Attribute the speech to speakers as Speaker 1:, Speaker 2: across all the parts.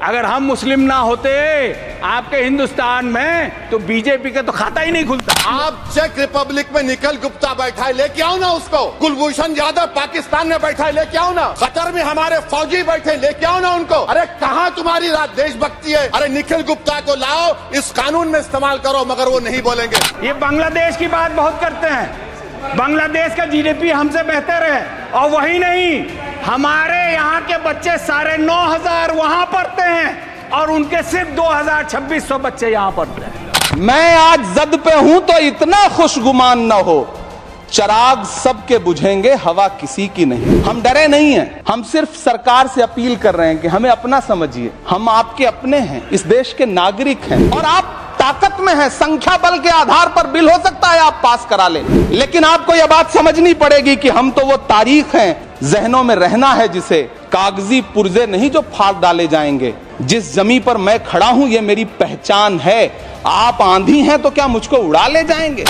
Speaker 1: अगर हम मुस्लिम ना होते आपके हिंदुस्तान में तो बीजेपी का तो खाता ही नहीं खुलता।
Speaker 2: आप चेक रिपब्लिक में निखिल गुप्ता बैठा है, लेके आओ ना उसको। कुलभूषण यादव पाकिस्तान में बैठा है, लेके आओ ना। कतर में हमारे फौजी बैठे, लेके आओ ना उनको। अरे कहाँ तुम्हारी देशभक्ति है? अरे निखिल गुप्ता को लाओ, इस कानून में इस्तेमाल करो, मगर वो नहीं बोलेंगे।
Speaker 1: ये बांग्लादेश की बात बहुत करते हैं, बांग्लादेश का जीडीपी हमसे बेहतर है, और वही नहीं, हमारे यहाँ के बच्चे 9,500 वहां पढ़ते हैं और उनके सिर्फ 2,000-2,600 बच्चे यहाँ पढ़ते हैं।
Speaker 3: मैं आज जद पे हूं तो इतना खुशगुमान न हो, चिराग सबके बुझेंगे, हवा किसी की नहीं। हम डरे नहीं हैं, हम सिर्फ सरकार से अपील कर रहे हैं कि हमें अपना समझिए, हम आपके अपने हैं, इस देश के नागरिक हैं, और आप ताकत में है। संख्या बल के आधार पर बिल हो सकता है आप पास करा लें, लेकिन आपको यह बात समझनी पड़ेगी कि हम तो वो तारीख हैं, जहनों में रहना है जिसे, कागजी पुर्जे नहीं जो फाड़ डाले जाएंगे। जिस जमीन पर मैं खड़ा हूं ये मेरी पहचान है। आप आंधी हैं तो क्या मुझको उड़ा ले जाएंगे?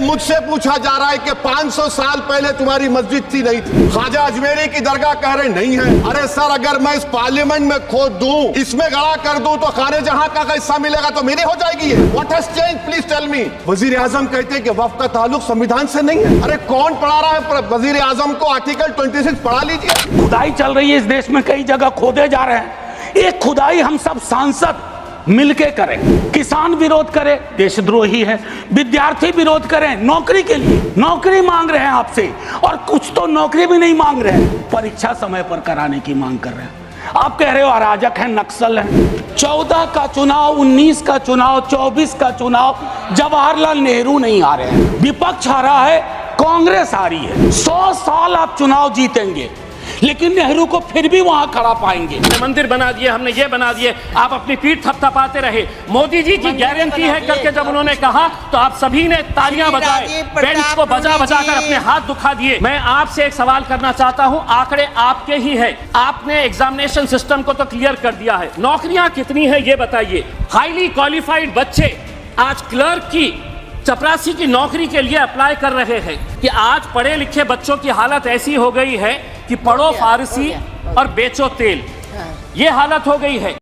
Speaker 2: मुझसे पूछा जा रहा है कि 500 साल पहले तुम्हारी मस्जिद थी, नहीं थी? ख्वाजा अजमेरी की दरगाह कह रहे नहीं है। अरे सर, अगर मैं इस पार्लियामेंट में खोद दूं, इसमें गड़ा कर दूं, तो खाने जहां का हिस्सा मिलेगा तो मेरी हो जाएगी। What has change, please tell me. वजीर आजम कहते हैं कि वक्फ का ताल्लुक संविधान से नहीं है। अरे कौन पढ़ा रहा है वजीर आजम को? आर्टिकल 26 पढ़ा लीजिए।
Speaker 4: खुदाई चल रही है इस देश में, कई जगह खोदे जा रहे हैं। एक खुदाई हम सब सांसद मिलके करें। किसान विरोध करे, देशद्रोही है। विद्यार्थी विरोध करें, नौकरी के लिए नौकरी मांग रहे हैं आपसे, और कुछ तो नौकरी भी नहीं मांग रहे हैं, परीक्षा समय पर कराने की मांग कर रहे हैं। आप कह रहे हो अराजक है, नक्सल है। 14 का चुनाव, 19 का चुनाव, 24 का चुनाव, जवाहरलाल नेहरू नहीं आ रहे हैं, विपक्ष आ रहा है, कांग्रेस आ रही है। 100 साल आप चुनाव जीतेंगे, लेकिन नेहरू को फिर भी वहां खड़ा पाएंगे।
Speaker 5: मंदिर बना दिए, हमने ये बना दिए, आप अपनी पीठ थपथपाते रहे। मोदी जी की गारंटी है करके जब उन्होंने कहा तो आप सभी ने तालियां बजाए, बेंच को बजा बजा कर अपने हाथ दुखा दिए। मैं आपसे एक सवाल करना चाहता हूं, आंकड़े आपके ही है, आपने एग्जामिनेशन सिस्टम को तो क्लियर कर दिया है, नौकरियां कितनी है ये बताइए। हाईली क्वालिफाइड बच्चे आज क्लर्क की, चपरासी की नौकरी के लिए अप्लाई कर रहे हैं कि आज पढ़े लिखे बच्चों की हालत ऐसी हो गई है कि पढ़ो फारसी और बेचो तेल, ये हालत हो गई है।